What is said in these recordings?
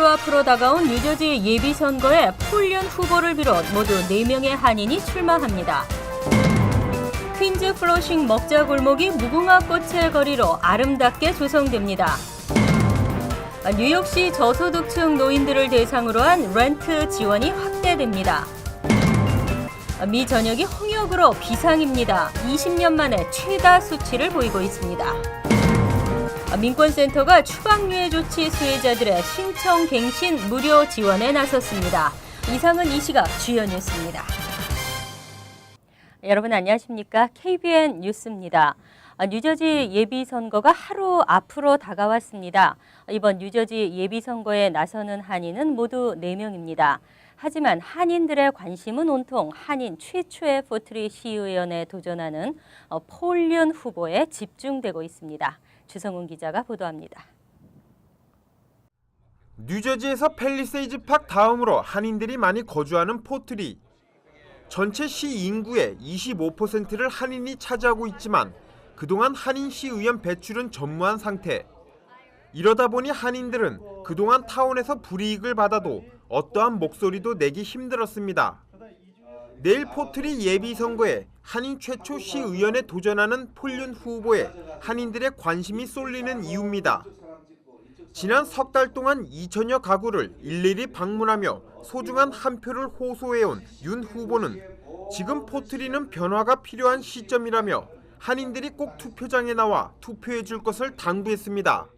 하루 앞으로 다가온 뉴저지 예비선거에 폴륜 후보를 비롯 모두 4명의 한인이 출마합니다. 퀸즈 플러싱 먹자 골목이 무궁화 꽃의 거리로 아름답게 조성됩니다. 뉴욕시 저소득층 노인들을 대상으로 한 렌트 지원이 확대됩니다. 미 전역이 홍역으로 비상입니다. 20년 만에 최다 수치를 보이고 있습니다. 민권센터가 추방유예 조치 수혜자들의 신청 갱신 무료 지원에 나섰습니다. 이상은 이 시각 주요 뉴스입니다. 여러분 안녕하십니까? KBN 뉴스입니다. 뉴저지 예비선거가 하루 앞으로 다가왔습니다. 이번 뉴저지 예비선거에 나서는 한인은 모두 4명입니다. 하지만 한인들의 관심은 온통 한인 최초의 포트리 시의원에 도전하는 폴륜 후보에 집중되고 있습니다. 주성훈 기자가 보도합니다. 뉴저지에서 팰리세이즈 팍 다음으로 한인들이 많이 거주하는 포트리. 전체 시 인구의 25%를 한인이 차지하고 있지만 그동안 한인 시의원 배출은 전무한 상태. 이러다 보니 한인들은 그동안 타운에서 불이익을 받아도 어떠한 목소리도 내기 힘들었습니다. 내일 포트리 예비선거에 한인 최초 시의원에 도전하는 폴륜 후보에 한인들의 관심이 쏠리는 이유입니다. 지난 석 달 동안 2천여 가구를 일일이 방문하며 소중한 한 표를 호소해온 윤 후보는 지금 포트리는 변화가 필요한 시점이라며 한인들이 꼭 투표장에 나와 투표해 줄 것을 당부했습니다.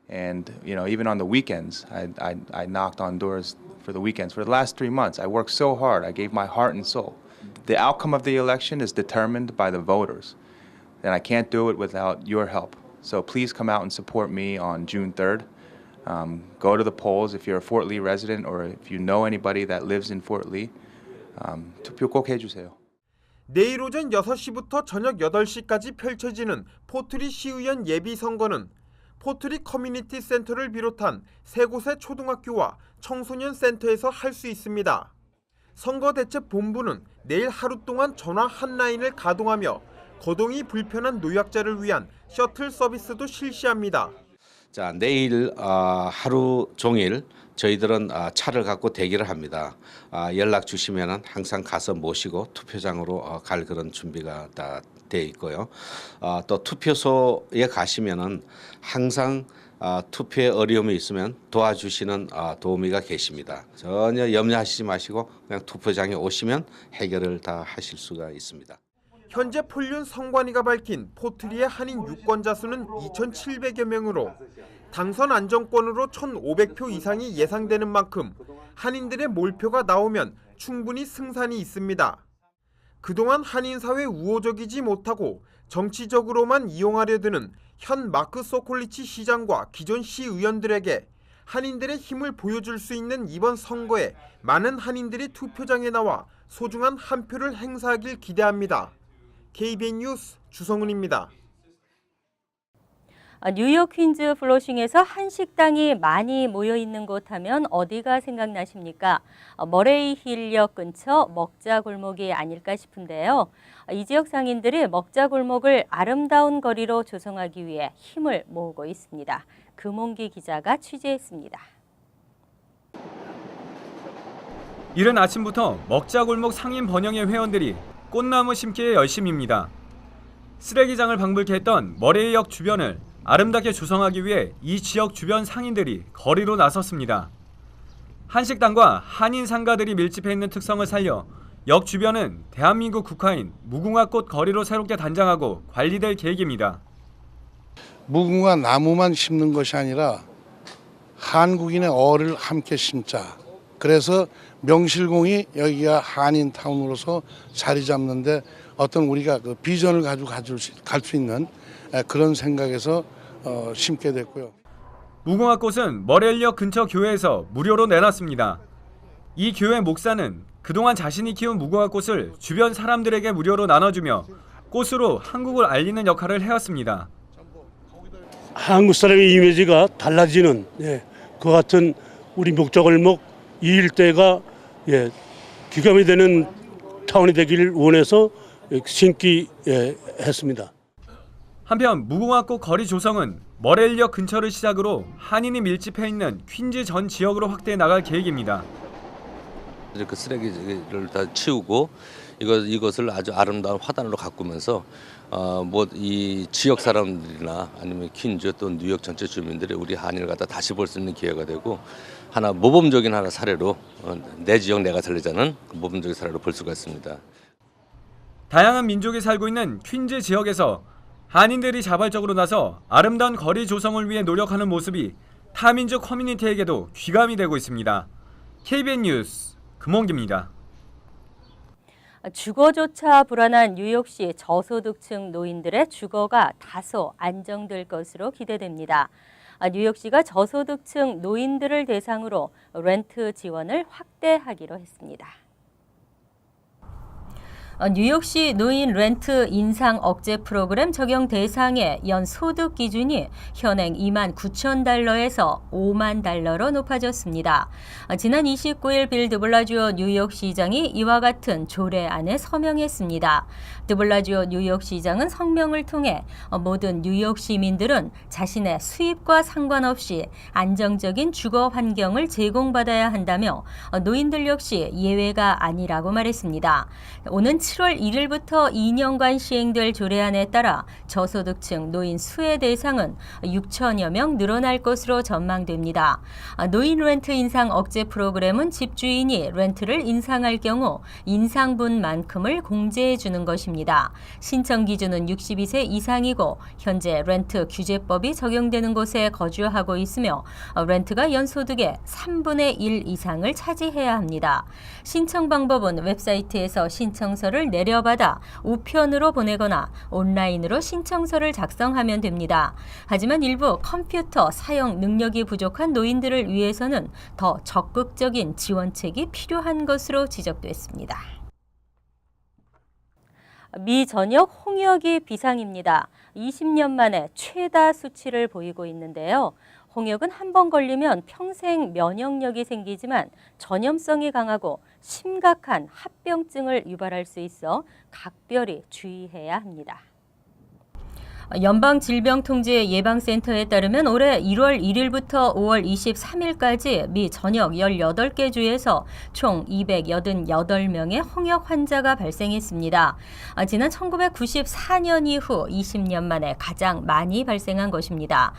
And even on the weekends, I knocked on doors for the weekends. For the last 3 months, I worked so hard. I gave my heart and soul. The outcome of the election is determined by the voters, and I can't do it without your help. So please come out and support me on June 3rd. Go to the polls if you're a Fort Lee resident or if you know anybody that lives in Fort Lee. 투표 꼭 해주세요. 내일 오전 6시부터 저녁 8시까지 펼쳐지는 포트리 시의원 예비선거는 포트리 커뮤니티 센터를 비롯한 3곳의 초등학교와 청소년 센터에서 할 수 있습니다. 선거대책본부는 내일 하루 동안 전화 한 라인을 가동하며 거동이 불편한 노약자를 위한 셔틀 서비스도 실시합니다. 자, 내일 하루 종일 저희들은 차를 갖고 대기를 합니다. 연락 주시면 항상 가서 모시고 투표장으로 갈 그런 준비가 다 돼 있고요. 또 투표소에 가시면은 항상 투표에 어려움이 있으면 도와주시는 도우미가 계십니다. 전혀 염려하시지 마시고 그냥 투표장에 오시면 해결을 다 하실 수가 있습니다. 현재 폴륜 성관위가 밝힌 포트리의 한인 유권자 수는 2,700여 명으로 당선 안정권으로 1,500표 이상이 예상되는 만큼 한인들의 몰표가 나오면 충분히 승산이 있습니다. 그동안 한인 사회 우호적이지 못하고 정치적으로만 이용하려 드는 현 마크 소콜리치 시장과 기존 시의원들에게 한인들의 힘을 보여줄 수 있는 이번 선거에 많은 한인들이 투표장에 나와 소중한 한 표를 행사하길 기대합니다. KBN 뉴스 주성훈입니다. 뉴욕 퀸즈 플러싱에서 한식당이 많이 모여있는 곳 하면 어디가 생각나십니까? 머레이 힐역 근처 먹자 골목이 아닐까 싶은데요. 이 지역 상인들이 먹자 골목을 아름다운 거리로 조성하기 위해 힘을 모으고 있습니다. 금홍기 기자가 취재했습니다. 이른 아침부터 먹자 골목 상인 번영의 회원들이 꽃나무 심기에 열심입니다. 쓰레기장을 방불케 했던 머레이역 주변을 아름답게 조성하기 위해 이 지역 주변 상인들이 거리로 나섰습니다. 한식당과 한인 상가들이 밀집해 있는 특성을 살려 역 주변은 대한민국 국화인 무궁화꽃 거리로 새롭게 단장하고 관리될 계획입니다. 무궁화 나무만 심는 것이 아니라 한국인의 어를 함께 심자. 그래서 명실공히 여기가 한인타운으로서 자리 잡는데 어떤 우리가 그 비전을 가지고 갈 수 있는 그런 생각에서 심게 됐고요. 무궁화꽃은 머레일역 근처 교회에서 무료로 내놨습니다. 이 교회 목사는 그동안 자신이 키운 무궁화꽃을 주변 사람들에게 무료로 나눠주며 꽃으로 한국을 알리는 역할을 해왔습니다. 한국 사람의 이미지가 달라지는 그 같은 우리 목자골목 이 일대가 귀감이 되는 타운이 되기를 원해서 심기 했습니다. 한편 무궁화꽃 거리 조성은 머레일역 근처를 시작으로 한인이 밀집해 있는 퀸즈 전 지역으로 확대해 나갈 계획입니다. 그 쓰레기를 다 치우고 이것을 아주 아름다운 화단으로 가꾸면서 뭐 이 지역 사람들이나 아니면 퀸즈 또 뉴욕 전체 주민들이 우리 한인을 갖다 다시 볼 수 있는 기회가 되고 하나 모범적인 하나 사례로 내 지역 내가 살리자는 모범적인 사례로 볼 수가 있습니다. 다양한 민족이 살고 있는 퀸즈 지역에서 한인들이 자발적으로 나서 아름다운 거리 조성을 위해 노력하는 모습이 타민족 커뮤니티에게도 귀감이 되고 있습니다. KBN 뉴스 금홍기입니다. 주거조차 불안한 뉴욕시 저소득층 노인들의 주거가 다소 안정될 것으로 기대됩니다. 뉴욕시가 저소득층 노인들을 대상으로 렌트 지원을 확대하기로 했습니다. 뉴욕시 노인 렌트 인상 억제 프로그램 적용 대상의 연 소득 기준이 현행 29,000달러에서 50,000달러로 높아졌습니다. 지난 29일 빌 드블라지오 뉴욕시장이 이와 같은 조례안에 서명했습니다. 드블라지오 뉴욕시장은 성명을 통해 모든 뉴욕 시민들은 자신의 수입과 상관없이 안정적인 주거 환경을 제공받아야 한다며 노인들 역시 예외가 아니라고 말했습니다. 오는 7월 1일부터 2년간 시행될 조례안에 따라 저소득층 노인 수혜 대상은 6천여 명 늘어날 것으로 전망됩니다. 노인 렌트 인상 억제 프로그램은 집주인이 렌트를 인상할 경우 인상분만큼을 공제해 주는 것입니다. 신청 기준은 62세 이상이고 현재 렌트 규제법이 적용되는 곳에 거주하고 있으며 렌트가 연소득의 3분의 1 이상을 차지해야 합니다. 신청 방법은 웹사이트에서 신청서를 내려받아 우편으로 보내거나 온라인으로 신청서를 작성하면 됩니다. 하지만 일부 컴퓨터 사용 능력이 부족한 노인들을 위해서는 더 적극적인 지원책이 필요한 것으로 지적됐습니다. 미 전역 홍역이 비상입니다. 20년 만에 최다 수치를 보이고 있는데요. 홍역은 한 번 걸리면 평생 면역력이 생기지만 전염성이 강하고 심각한 합병증을 유발할 수 있어 각별히 주의해야 합니다. 연방질병통제예방센터에 따르면 올해 1월 1일부터 5월 23일까지 미 전역 18개 주에서 총 288명의 홍역 환자가 발생했습니다. 지난 1994년 이후 20년 만에 가장 많이 발생한 것입니다.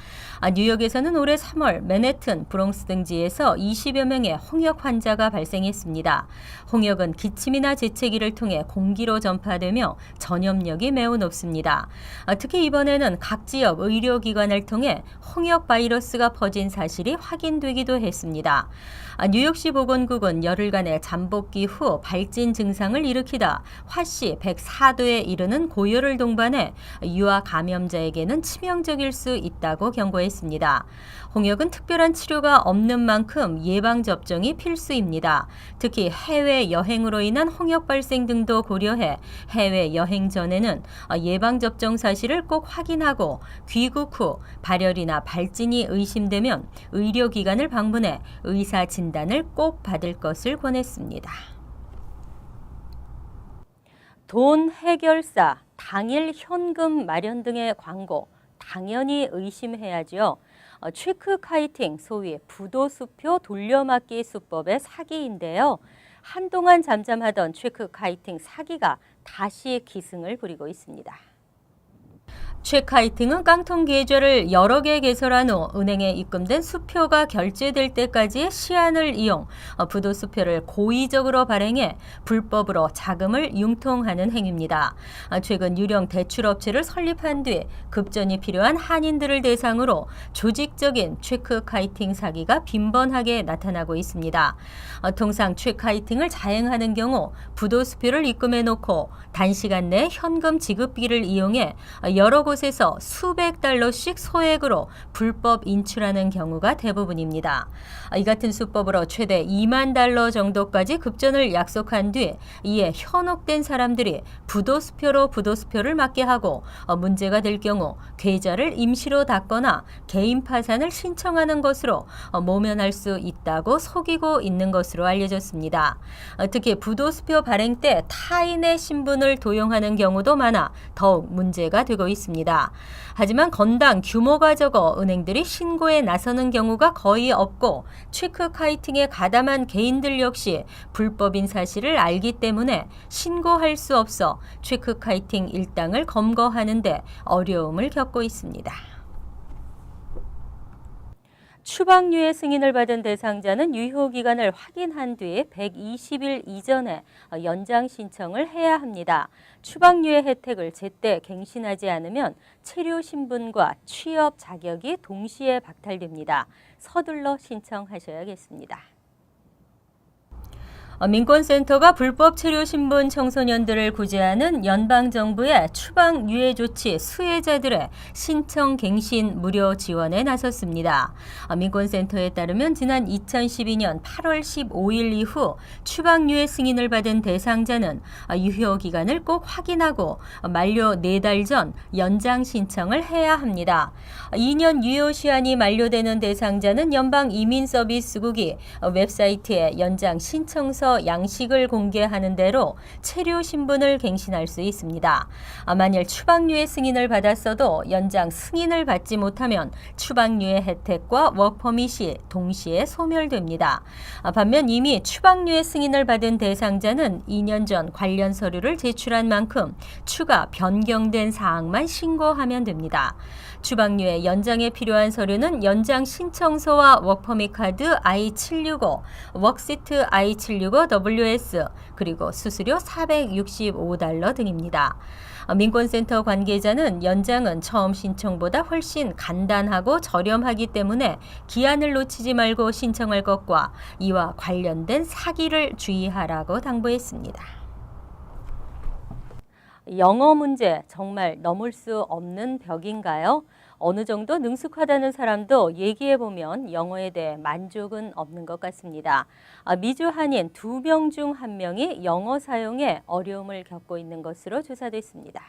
뉴욕에서는 올해 3월 맨해튼, 브롱스 등지에서 20여 명의 홍역 환자가 발생했습니다. 홍역은 기침이나 재채기를 통해 공기로 전파되며 전염력이 매우 높습니다. 특히 이번에는 각 지역 의료기관을 통해 홍역 바이러스가 퍼진 사실이 확인되기도 했습니다. 뉴욕시 보건국은 열흘간의 잠복기 후 발진 증상을 일으키다 화씨 104도에 이르는 고열을 동반해 유아 감염자에게는 치명적일 수 있다고 경고했습니다. 홍역은 특별한 치료가 없는 만큼 예방접종이 필수입니다. 특히 해외여행으로 인한 홍역 발생 등도 고려해 해외여행 전에는 예방접종 사실을 꼭 확인하고 귀국 후 발열이나 발진이 의심되면 의료기관을 방문해 의사 진단을 꼭 받을 것을 권했습니다. 돈 해결사, 당일 현금 마련 등의 광고 당연히 의심해야죠. 체크 카이팅, 소위 부도수표 돌려막기 수법의 사기인데요. 한동안 잠잠하던 체크 카이팅 사기가 다시 기승을 부리고 있습니다. 체크카이팅은 깡통 계좌를 여러 개 개설한 후 은행에 입금된 수표가 결제될 때까지의 시한을 이용 부도 수표를 고의적으로 발행해 불법으로 자금을 융통하는 행위입니다. 최근 유령 대출업체를 설립한 뒤 급전이 필요한 한인들을 대상으로 조직적인 체크카이팅 사기가 빈번하게 나타나고 있습니다. 통상 체크카이팅을 자행하는 경우 부도 수표를 입금해 놓고 단시간 내 현금 지급기를 이용해 여러 곳에서 수백 달러씩 소액으로 불법 인출하는 경우가 대부분입니다. 이 같은 수법으로 최대 2만 달러 정도까지 급전을 약속한 뒤 이에 현혹된 사람들이 부도수표로 부도수표를 맞게 하고 문제가 될 경우 계좌를 임시로 닫거나 개인 파산을 신청하는 것으로 모면할 수 있다고 속이고 있는 것으로 알려졌습니다. 특히 부도수표 발행 때 타인의 신분을 도용하는 경우도 많아 더욱 문제가 되고 있습니다. 있습니다. 하지만 건당 규모가 적어 은행들이 신고에 나서는 경우가 거의 없고 체크 카이팅에 가담한 개인들 역시 불법인 사실을 알기 때문에 신고할 수 없어 체크 카이팅 일당을 검거하는 데 어려움을 겪고 있습니다. 추방유예 승인을 받은 대상자는 유효기간을 확인한 뒤 120일 이전에 연장 신청을 해야 합니다. 추방유예 혜택을 제때 갱신하지 않으면 체류 신분과 취업 자격이 동시에 박탈됩니다. 서둘러 신청하셔야겠습니다. 민권센터가 불법 체류 신분 청소년들을 구제하는 연방정부의 추방 유예 조치 수혜자들의 신청 갱신 무료 지원에 나섰습니다. 민권센터에 따르면 지난 2012년 8월 15일 이후 추방 유예 승인을 받은 대상자는 유효 기간을 꼭 확인하고 만료 4달 전 연장 신청을 해야 합니다. 2년 유효 시한이 만료되는 대상자는 연방이민서비스국이 웹사이트에 연장 신청서 양식을 공개하는 대로 체류 신분을 갱신할 수 있습니다. 만일 추방유예 승인을 받았어도 연장 승인을 받지 못하면 추방유예 혜택과 워크퍼밋이 동시에 소멸됩니다. 반면 이미 추방유예 승인을 받은 대상자는 2년 전 관련 서류를 제출한 만큼 추가 변경된 사항만 신고하면 됩니다. 추방유예 연장에 필요한 서류는 연장 신청서와 워크퍼밋 카드 I-765, 워크시트 I-765WS, 그리고 수수료 $465 등입니다. 민권센터 관계자는 연장은 처음 신청보다 훨씬 간단하고 저렴하기 때문에 기한을 놓치지 말고 신청할 것과 이와 관련된 사기를 주의하라고 당부했습니다. 영어 문제 정말 넘을 수 없는 벽인가요? 어느 정도 능숙하다는 사람도 얘기해보면 영어에 대해 만족은 없는 것 같습니다. 미주 한인 2명 중 1명이 영어 사용에 어려움을 겪고 있는 것으로 조사됐습니다.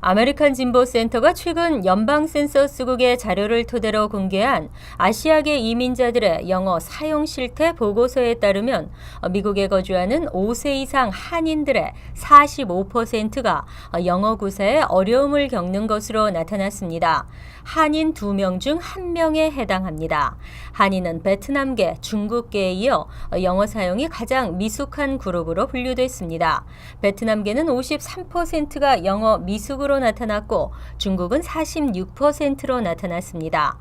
아메리칸 진보센터가 최근 연방센서스국의 자료를 토대로 공개한 아시아계 이민자들의 영어 사용 실태 보고서에 따르면 미국에 거주하는 5세 이상 한인들의 45%가 영어 구사에 어려움을 겪는 것으로 나타났습니다. 한인 2명 중 1명에 해당합니다. 한인은 베트남계, 중국계에 이어 영어 사용이 가장 미숙한 그룹으로 분류됐습니다. 베트남계는 53%가 영어 미숙으로 나타났고 중국은 46%로 나타났습니다.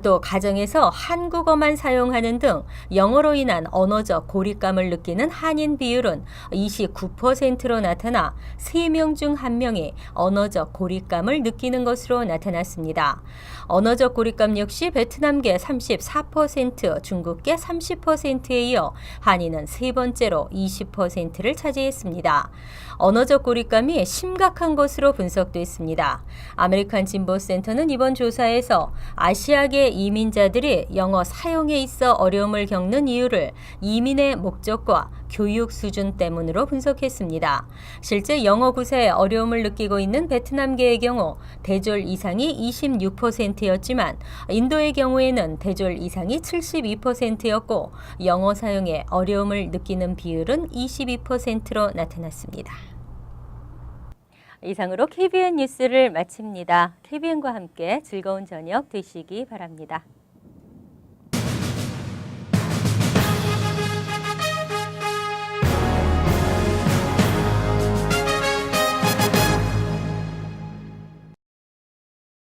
또 가정에서 한국어만 사용하는 등 영어로 인한 언어적 고립감을 느끼는 한인 비율은 29%로 나타나 3명 중 1명이 언어적 고립감을 느끼는 것으로 나타났습니다. 언어적 고립감 역시 베트남계 34%, 중국계 30%에 이어 한인은 세 번째로 20%를 차지했습니다. 언어적 고립감이 심각한 것으로 분석됐습니다. 아메리칸 진보센터는 이번 조사에서 아시아계 이민자들이 영어 사용에 있어 어려움을 겪는 이유를 이민의 목적과 교육 수준 때문으로 분석했습니다. 실제 영어 구사에 어려움을 느끼고 있는 베트남계의 경우 대졸 이상이 26%였지만 인도의 경우에는 대졸 이상이 72%였고 영어 사용에 어려움을 느끼는 비율은 22%로 나타났습니다. 이상으로 KBN 뉴스를 마칩니다. KBN과 함께 즐거운 저녁 되시기 바랍니다.